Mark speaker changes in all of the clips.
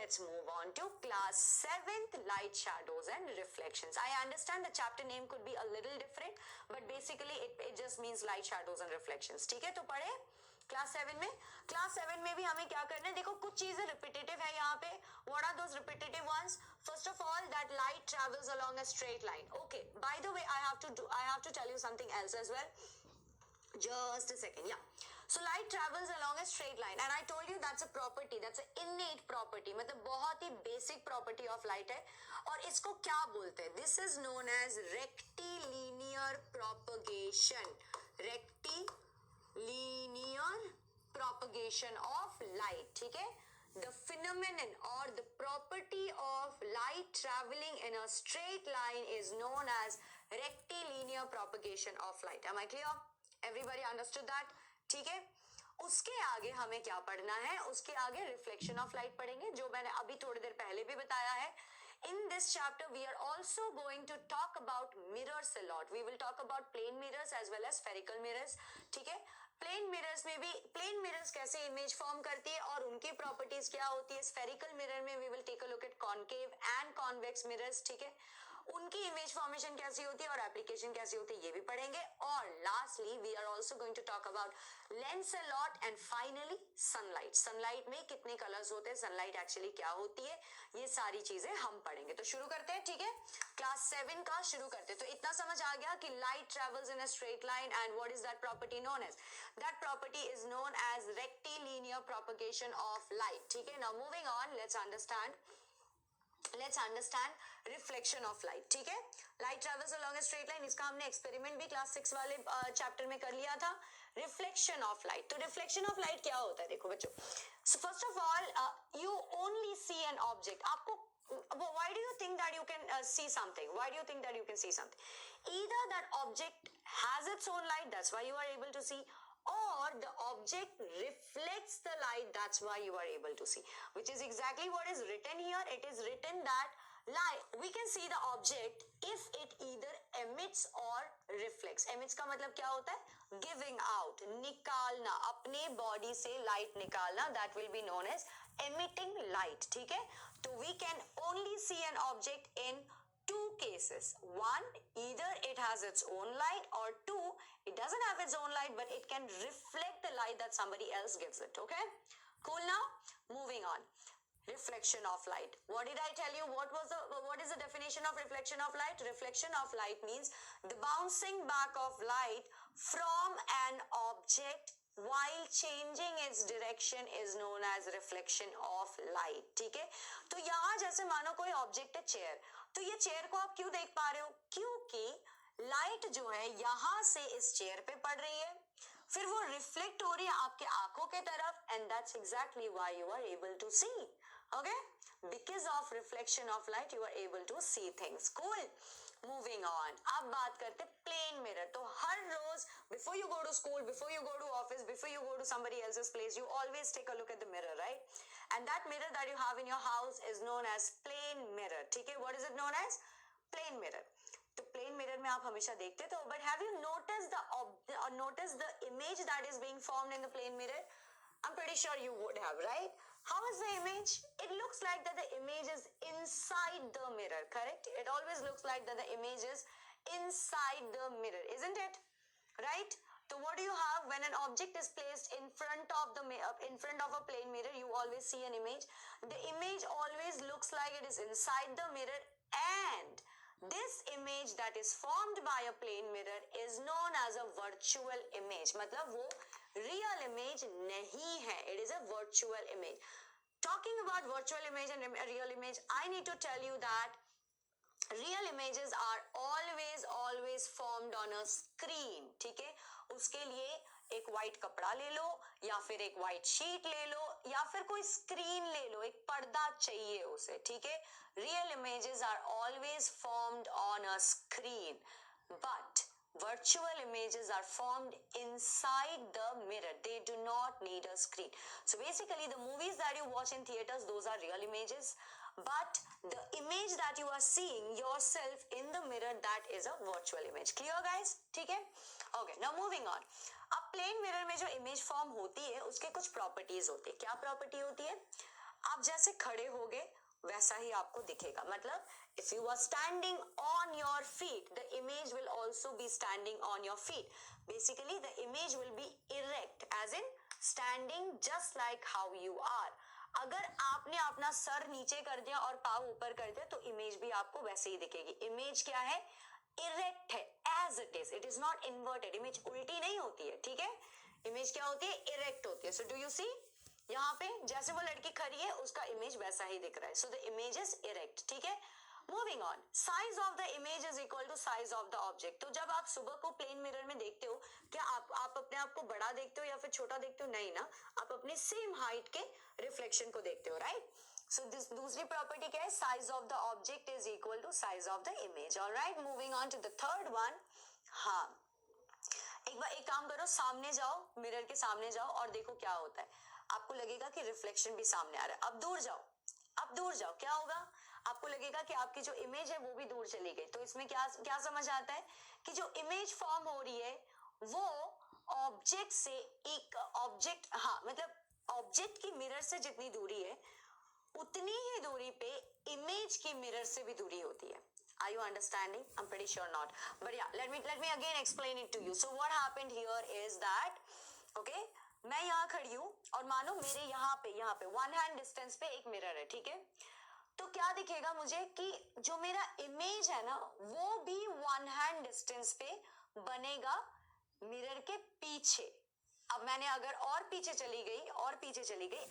Speaker 1: let's move on to class 7th, light, shadows and reflections. I understand the chapter name could be a little different, but basically it just means light, shadows and reflections. ठीक है, तो पढ़े class 7 में भी हमें क्या करना है, देखो कुछ चीजें रिपीटेटिव है यहाँ पे. What are those repetitive ones? First of all that light travels along a straight line. Okay, by the way I have to tell you something else as well. Just a second, yeah. So light travels along a straight line, and I told you that's a property, that's an innate property. मतलब बहुत ही basic property of light है. और इसको क्या बोलते हैं? This is known as rectilinear propagation. Rectilinear propagation of light. ठीक है? The phenomenon or the property of light traveling in a straight line is known as rectilinear propagation of light. Am I clear? Everybody understood that? ठीक है, उसके आगे हमें क्या पढ़ना है? उसके आगे रिफ्लेक्शन ऑफ लाइट पढ़ेंगे, जो मैंने अभी थोड़ी देर पहले भी बताया है. In this chapter we are also going to talk about mirrors a lot. We will talk about plane mirrors as well as spherical mirrors. ठीक है, प्लेन मिरर्स में भी प्लेन मिरर्स कैसे इमेज फॉर्म करती है और उनकी प्रॉपर्टीज क्या होती है. स्फेरिकल मिरर में we will take a look at concave and convex mirrors. ठीक है, उनकी इमेज फॉर्मेशन कैसी होती है और एप्लीकेशन कैसी होती है ये भी पढ़ेंगे. और lastly we are also going to talk about lens a lot and finally sunlight. Sunlight में कितने कलर्स होते हैं, सनलाइट एक्चुअली क्या होती है, ये सारी चीजें हम पढ़ेंगे. तो शुरू करते हैं. ठीक है, क्लास 7 का शुरू करते हैं. तो इतना समझ आ गया कि light travels in a straight line and what is that property known as. That property is known as rectilinear propagation of light. ठीक है, now moving on, let's understand reflection of light. ठीक है, light travels along a straight line. इसका हमने experiment भी class 6 वाले chapter में कर लिया था. Reflection of light. तो रिफ्लेक्शन ऑफ लाइट क्या होता है, देखो बच्चों. So first of all you only see an object. आपको why do you think that you can see something? Why do you think that you can see something? Either that object has its own light, that's why you are able to see, or the object reflects the light, that's why you are able to see, which is exactly what is written here. It is written that light, we can see the object if it either emits or reflects. Emits का मतलब क्या होता है, giving out, निकालना, अपने body से light निकालना, that will be known as emitting light. ठीक है, तो we can only see an object in two cases. One, either it has its own light, or two, it doesn't have its own light but it can reflect the light that somebody else gives it. Okay, cool. Now moving on, reflection of light. What did I tell you? What is the definition of reflection of light? Reflection of light means the bouncing back of light from an object while changing its direction is known as reflection of light. ठीक है, तो यहाँ जैसे मानो कोई object है chair, तो ये चेयर को आप क्यों देख पा रहे हो, क्योंकि लाइट जो है यहाँ से इस चेयर पे पड़ रही है, फिर वो रिफ्लेक्ट हो रही है आपके आंखों के तरफ, and that's exactly why you are able to see. Okay, because of reflection of light you are able to see things. Cool. Moving on, अब बात करते प्लेन मिरर. तो हर रोज before you go to school, before you go to office, before you go to somebody else's place, you always take a look at the mirror, right? And that mirror that you have in your house is known as plane mirror. ठीक है, what is it known as? Plane mirror. तो plane mirror में आप हमेशा देखते तो, but have you noticed the image that is being formed in the plane mirror? I'm pretty sure you would have, right? How is the image? It looks like that the image is inside the mirror, correct? It always looks like that the image is inside the mirror, isn't it? Right? So what do you have when an object is placed in front of a plane mirror? You always see an image. The image always looks like it is inside the mirror, and this image that is formed by a plane mirror is known as a virtual image. मतलब वो real image नहीं है. It is a virtual image. Talking about virtual image and real image, I need to tell you that real images are always formed on a screen. ठीक है, उसके लिए एक white कपड़ा ले लो, या फिर एक व्हाइट शीट ले लो, या फिर कोई स्क्रीन ले लो, एक पर्दा चाहिए उसे. ठीक है, real images are always formed on a screen, but virtual images are formed inside the mirror. They do not need a screen. So basically the movies that you watch in theaters, those are real images, but the image that you are seeing yourself in the mirror, that is a virtual image. Clear guys? ठीक है, okay, now moving on. अब plane mirror में जो image form होती है उसके कुछ properties होती है. क्या प्रॉपर्टी होती है? आप जैसे खड़े होगे वैसा ही आपको दिखेगा, मतलब if you are standing on your feet the image will also be standing on your feet, basically the image will be erect as in standing just like how you are. अगर आपने अपना सर नीचे कर दिया और पाँव ऊपर कर दिया तो इमेज भी आपको वैसे ही दिखेगी। इमेज क्या है, इरेक्ट है, as it is not inverted. Image उल्टी नहीं होती है, ठीक है, इमेज क्या होती है, इरेक्ट होती है। सो डू यू सी, यहाँ पे जैसे वो लड़की खड़ी है उसका इमेज वैसा ही दिख रहा है, so the image is erect, ठीक है। Moving on, size of the image is equal to size of the object. तो जब आप सुबह को प्लेन मिरर में देखते हो, क्या आप अपने आप को बड़ा देखते हो या फिर छोटा देखते हो? नहीं ना, आप अपने सेम हाइट के रिफ्लेक्शन को देखते हो, राइट। सो दिस दूसरी प्रॉपर्टी क्या है, size of the object is equal to size of the image. Alright, moving on to the third one. हाँ, एक काम करो, सामने जाओ, मिरर के सामने जाओ और देखो क्या होता है। आपको लगेगा कि रिफ्लेक्शन भी सामने आ रहा है। अब दूर जाओ, अब दूर जाओ, क्या होगा, आपको लगेगा कि आपकी जो इमेज है वो भी दूर चली गई। तो इसमें क्या क्या समझ आता है कि जो इमेज फॉर्म हो रही है वो ऑब्जेक्ट से एक ऑब्जेक्ट, हाँ मतलब ऑब्जेक्ट की मिरर से जितनी दूरी है उतनी ही दूरी पे इमेज की मिरर से भी दूरी होती है। Are you understanding? I'm pretty sure not. But yeah, let me again explain it to you. So what happened here is that, okay, मैं यहाँ खड़ी हूँ और मानो मेरे यहाँ पे वन हैंड डिस्टेंस पे एक मिरर है, ठीक है। तो क्या दिखेगा मुझे कि जो मेरा इमेज है ना वो भी वन हैंड डिस्टेंस पे बनेगा मिरर के पीछे। अब मैंने अगर और पीछे चली गई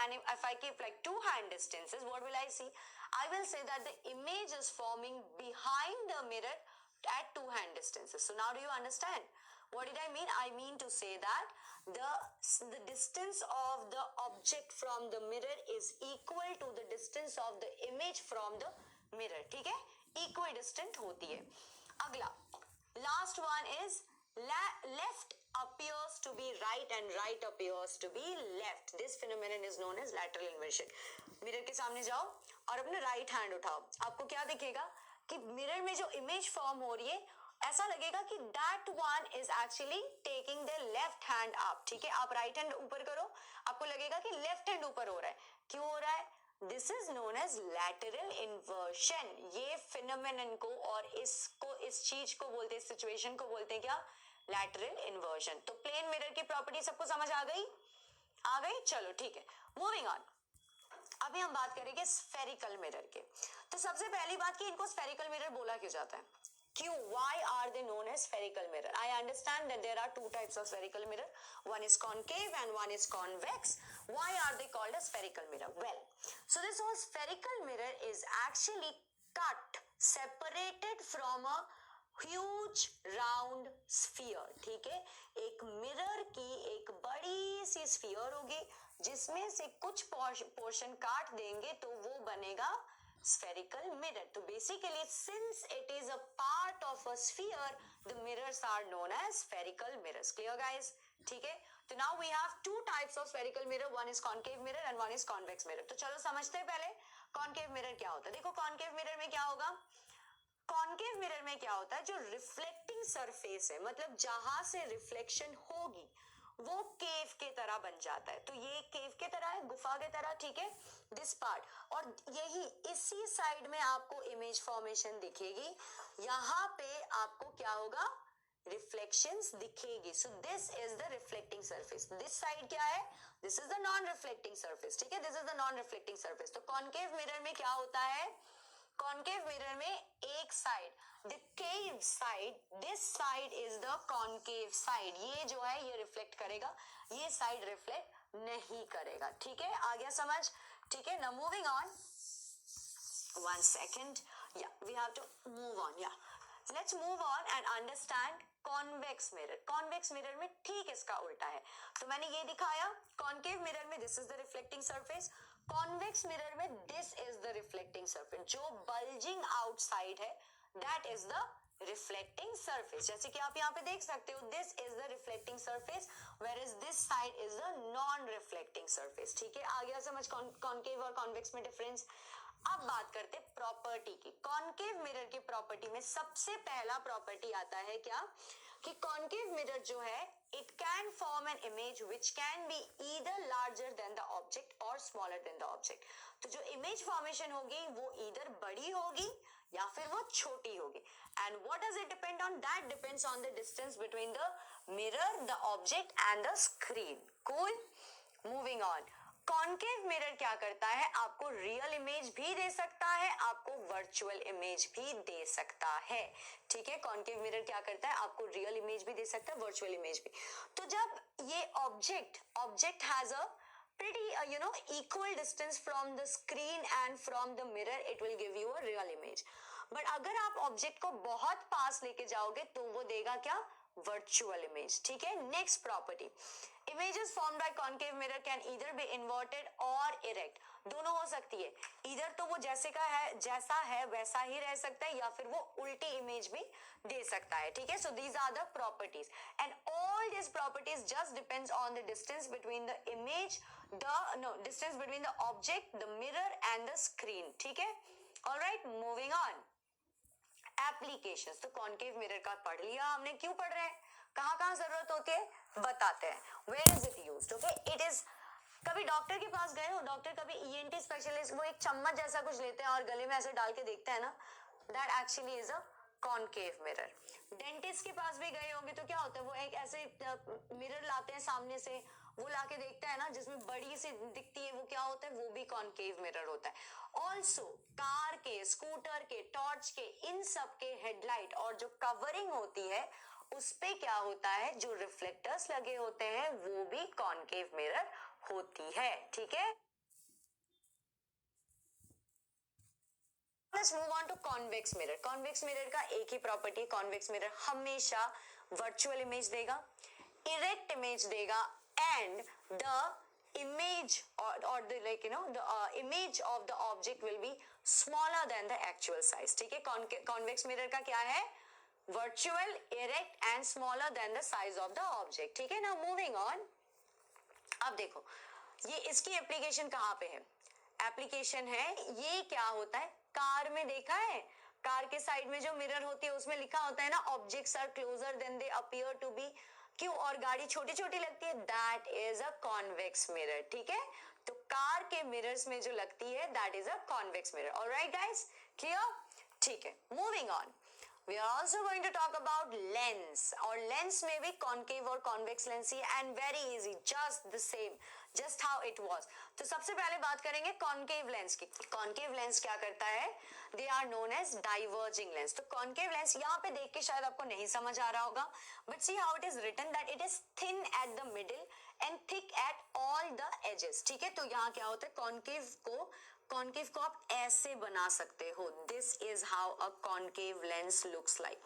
Speaker 1: and if I keep like two hand distances, what will I see? I will say that the image is forming behind the mirror at two hand distances. So now do you understand? What did I mean? I mean to say that the distance of the object from the mirror is equal to the distance of the image from the mirror. ठीक है, equidistant होती है। अगला last one is left appears to be right and right appears to be left. This phenomenon is known as lateral inversion. Mirror के सामने जाओ और अपने राइट हैंड उठाओ, आपको क्या दिखेगा कि मिरर में जो इमेज फॉर्म हो रही है ऐसा लगेगा कि that one is actually taking the left hand up, ठीक है। आप राइट हैंड ऊपर करो, आपको लगेगा कि लेफ्ट हैंड ऊपर हो रहा है। क्यों हो रहा है? This is known as lateral inversion. ये फिनोमेनन को और इस चीज को बोलते हैं, सिचुएशन को बोलते हैं क्या? Lateral inversion. तो प्लेन मिरर की प्रॉपर्टी सबको समझ आ गई? आ गई, चलो ठीक है, मूविंग ऑन। अभी हम बात करेंगे स्फेरिकल मिरर के। तो सबसे पहली बात कि इनको स्फेरिकल मिरर बोला क्यों जाता है? क्यों? Why are they known as spherical mirror? I understand that there are two types of spherical mirror. One is concave and one is convex. Why are they called a spherical mirror? Well, so this whole spherical mirror is actually cut, separated from a huge round sphere, ठीक है। एक mirror की एक बड़ी सी sphere होगी जिसमें से कुछ पोर्शन काट देंगे तो वो बनेगा spherical mirror. तो basically since it is a part of a sphere, the mirrors are known as spherical mirrors. Clear guys? ठीक है, तो now we have two types of spherical mirror, one is concave mirror and one is convex mirror. तो चलो समझते हैं पहले concave mirror क्या होता है। देखो concave mirror में क्या होगा, कॉनकेव मिरर में क्या होता है, जो रिफ्लेक्टिंग सरफेस है, मतलब जहां से रिफ्लेक्शन होगी वो केव के तरह बन जाता है। तो ये केव के तरह है, गुफा के तरह, ठीक है, दिस पार्ट। और यही इसी साइड में आपको इमेज फॉर्मेशन दिखेगी, यहाँ पे आपको क्या होगा, रिफ्लेक्शंस दिखेगी। So this is the reflecting surface. This side क्या है, this is the non reflecting surface, ठीक है, this is the non reflecting surface. तो कॉनकेव मिरर में क्या होता है, कॉनकेव मिरर में एक side, the cave side, this side is the concave side, ये जो है ये रिफ्लेक्ट करेगा, ये साइड रिफ्लेक्ट नहीं करेगा, ठीक है, आ गया समझ? ठीक है, now moving on, one second, yeah we have to move on, yeah let's move on and understand convex mirror. Convex mirror में ठीक इसका उल्टा है। तो मैंने ये दिखाया, कॉनकेव मिरर में this is the reflecting surface, convex mirror में this is the reflecting surface. जो बल्जिंग आउटसाइड है that is the reflecting surface. जैसे कि आप यहाँ पे देख सकते हो, this is the reflecting surface where is this side is the non reflecting surface, ठीक है, आ गया समझ कॉनकेव और कॉन्वेक्स में डिफरेंस। अब बात करते हैं प्रॉपर्टी की। कॉनकेव मिरर की प्रॉपर्टी में सबसे पहला प्रॉपर्टी आता है क्या, कि कॉनकेव मिरर जो है it can form an image which can be either larger than the object और और स्मॉलर देन द ऑब्जेक्ट। तो जो इमेज फॉर्मेशन होगी वो इधर बड़ी होगी या फिर वो छोटी होगी। And what does it depend on? That depends on the distance between the mirror, the object and the screen. Cool, moving on. Concave mirror क्या करता है? आपको रियल इमेज भी दे सकता है, आपको वर्चुअल इमेज भी दे सकता है। ठीक है, कॉन्केव मिरर क्या करता है? आपको रियल इमेज भी दे सकता है, वर्चुअल इमेज भी। तो जब ये object has a pretty equal distance from the screen and from the mirror, it will give you a real image. but अगर आप ऑब्जेक्ट को बहुत पास लेके जाओगे तो वो देगा क्या? Virtual image. ठीक है, next property, images formed by concave mirror can either be inverted or erect। दोनों हो सकती है, इधर तो वो जैसा है वैसा ही रह सकता है, या फिर वो उल्टी इमेज भी दे सकता है। ठीक है, so these are the properties and all this properties just depends on the distance between the image, distance between the object, the mirror and the screen. ठीक है, ऑलराइट, मूविंग ऑन। एप्लीकेशंस, तो concave mirror का पढ़ लिया हमने। क्यों पढ़ रहे हैं, कहाँ कहाँ जरूरत होती है, बताते हैं। Where is it used? Okay, it is, कभी डॉक्टर के पास गए हो, डॉक्टर कभी ईएनटी स्पेशलिस्ट, वो एक चम्मच जैसा कुछ लेते हैं और गले में ऐसे डाल के देखते हैं ना, that actually is a concave mirror. Dentist के पास भी गए होंगे तो क्या होता है, वो एक ऐसे मिरर लाते हैं सामने से, वो लाके देखता है ना, जिसमें बड़ी सी दिखती है, वो क्या होता है, वो भी कॉन्केव मिरर होता है। ऑल्सो कार के, स्कूटर के, टॉर्च के, इन सब के हेडलाइट और जो कवरिंग होती है उस पे क्या होता है, जो रिफ्लेक्टर्स लगे होते हैं वो भी कॉन्केव मिरर होती है। ठीक है, let's move on to convex mirror. Convex mirror का एक ही प्रॉपर्टी, कॉन्वेक्स मिरर हमेशा वर्चुअल इमेज देगा, इरेक्ट इमेज देगा and the image or the the image of the object will be smaller than the actual size। ठीक है, convex mirror का क्या है, virtual, erect and smaller than the size of the object। ठीक है ना, moving on। अब देखो ये इसकी एप्लीकेशन कहाँ पे है, एप्लीकेशन है, ये क्या होता है, कार में देखा है, कार के साइड में जो मिरर होती है उसमें लिखा होता है ना, objects are closer than they appear to be. क्यों? और गाड़ी छोटी छोटी लगती है, that is a convex mirror. ठीक है, तो कार के मिरर्स में जो लगती है that is a convex mirror. Alright guys, clear? ठीक है, moving on. We are also going to talk about lens, और lens में भी concave और convex lens he, and very easy, just the same, just how it was। तो सबसे पहले बात करेंगे concave lens की। concave lens क्या करता है, they are known as diverging lens। तो concave lens यहाँ पे देख के शायद आपको नहीं समझ आ रहा होगा, but see how it is written that it is thin at the middle and thick at all the edges। ठीक है, तो यहाँ क्या होता है, कॉन्केव को आप ऐसे बना सकते हो, this is how a concave lens looks like.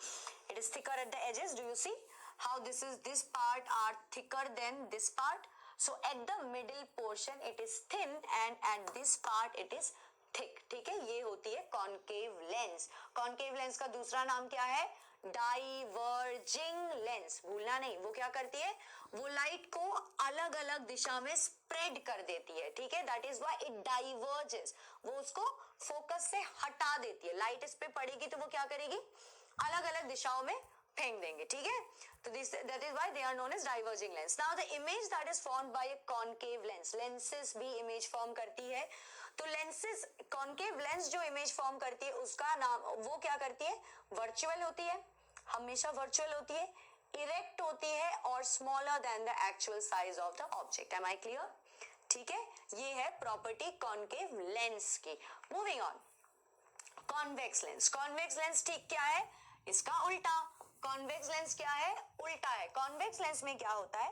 Speaker 1: It is thicker at the edges, do you see how this part are thicker than this part, so at the middle portion it is thin and at this part it is thick. ठीक है, ये होती है concave lens. Concave lens का दूसरा नाम क्या है, डाइवर्जिंग लेंस। भूलना नहीं, वो क्या करती है, वो लाइट को अलग अलग दिशा में स्प्रेड कर देती है। ठीक है, that is why it diverges, वो उसको फोकस से हटा देती है। लाइट इस पे पड़ेगी तो वो क्या करेगी, अलग अलग दिशाओं में फेंक देंगे। ठीक है, तो that is why they are known as diverging lens। now the image that is formed by a concave lens, lenses भी image form करती है, तो lenses, concave lens जो image form करती है उसका नाम, वो क्या करती है, virtual होती है, हमेशा virtual होती है, erect होती है और smaller than the actual size of the object। am I clear? ठीक है, ये है प्रॉपर्टी concave lens की। moving on, convex lens। convex lens ठीक क्या है, इसका उल्टा। convex lens क्या है, उल्टा है। convex lens में क्या होता है,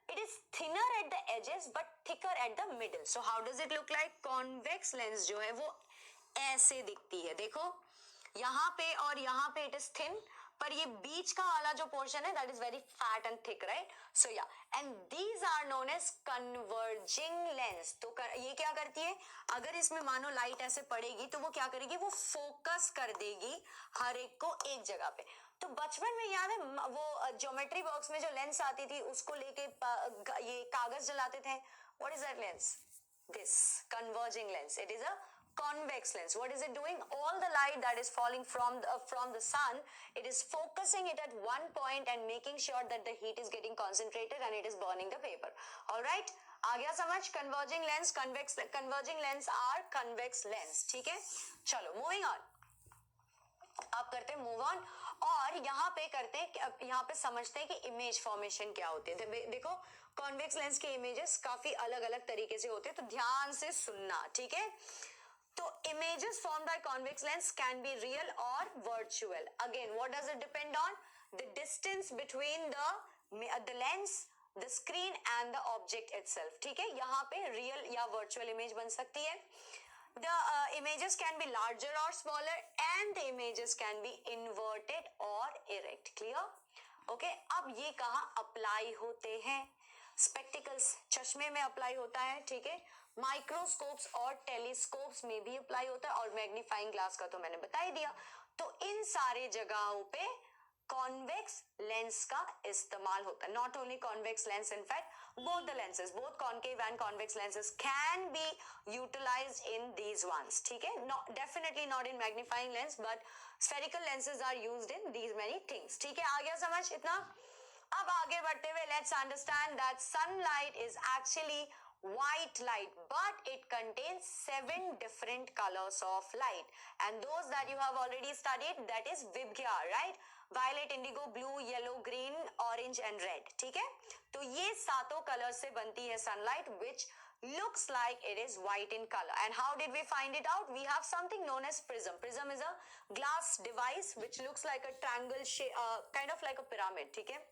Speaker 1: it is thinner at the edges but thicker at the middle। so how does it look like? convex lens जो है वो ऐसे दिखती है, देखो यहाँ पे और यहाँ पे it is thin, पर ये बीच का वाला जो पोर्शन है that is very fat and thick, right? so yeah, and these are known as converging lens। तो ये क्या करती है, अगर इसमें मानो लाइट ऐसे पड़ेगी तो वो क्या करेगी, वो फोकस कर देगी हर एक को एक जगह पे। तो बचपन में याद है वो ज्योमेट्री बॉक्स में जो लेंस आती थी उसको लेके ये कागज जलाते थे, what is that lens, this converging lens, it is a convex lens, what is it doing? All the light that is falling from the sun, it is focusing it at one point and making sure that the heat is getting concentrated and it is burning the paper. All right, आ गया समझ? converging lens, converging lens are convex lens. ठीक है, चलो moving on. अब करते हैं move on, और यहाँ पे करते हैं, यहाँ पे समझते हैं कि इमेज फॉर्मेशन क्या होती है. देखो कॉन्वेक्स लेंस के इमेजेस काफी अलग अलग तरीके से होते हैं, तो ध्यान से सुनना. ठीक है, तो images formed by convex lens can be real or virtual. Again, what does it depend on? The distance between the lens, the screen and the object itself. ठीक है, यहाँ पे real या virtual image बन सकती है. The images can be larger or smaller and the images can be inverted or erect. Clear? Okay, अब ये कहाँ अप्लाई होते हैं? स्पेक्टिकल्स, चश्मे में अप्लाई होता है. ठीक है, माइक्रोस्कोप्स और टेलीस्कोप्स में भी अप्लाई होता है, और मैग्नीफाइंग ग्लास का तो मैंने बता ही दिया. तो इन सारे जगहों पे कॉन्वेक्स लेंस का इस्तेमाल होता है. Not only convex lens, in fact both the lenses, both concave and convex lenses can be utilized in these ones. ठीक है, definitely not in magnifying lens, but spherical lenses are used in these many things. ठीक है, आ गया समझ इतना? अब आगे बढ़ते हुए let's understand that sunlight is actually white light, but it contains 7 different colors of light, and those that you have already studied, that is Vibgya, right? Violet, indigo, blue, yellow, green, orange and red. ठीक है, तो ये सातों colour से बनती है sunlight, which looks like it is white in color. And how did we find it out? We have something known as prism. Prism is a glass device which looks like a triangle shape, kind of like a pyramid. ठीक है,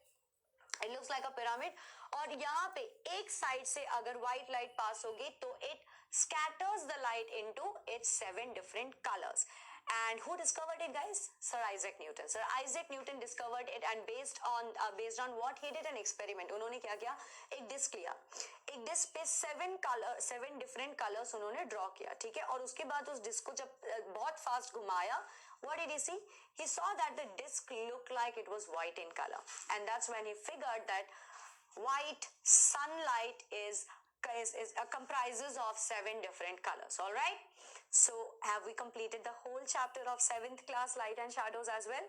Speaker 1: it looks like a pyramid, और यहाँ पे एक side से अगर white light पास होगी तो it scatters the light into its 7 different colors. And who discovered it, guys? Sir Isaac Newton. Sir Isaac Newton discovered it, and based on what he did an experiment. उन्होंने क्या किया? एक disc लिया, एक disc पे 7 different colors उन्होंने draw किया. ठीक है, और उसके बाद उस डिस्क को जब बहुत फास्ट घुमाया, what did he see? He saw that the disc looked like it was white in color, and that's when he figured that white sunlight comprises of 7 different colors. All right, so have we completed the whole chapter of 7th class light and shadows as well?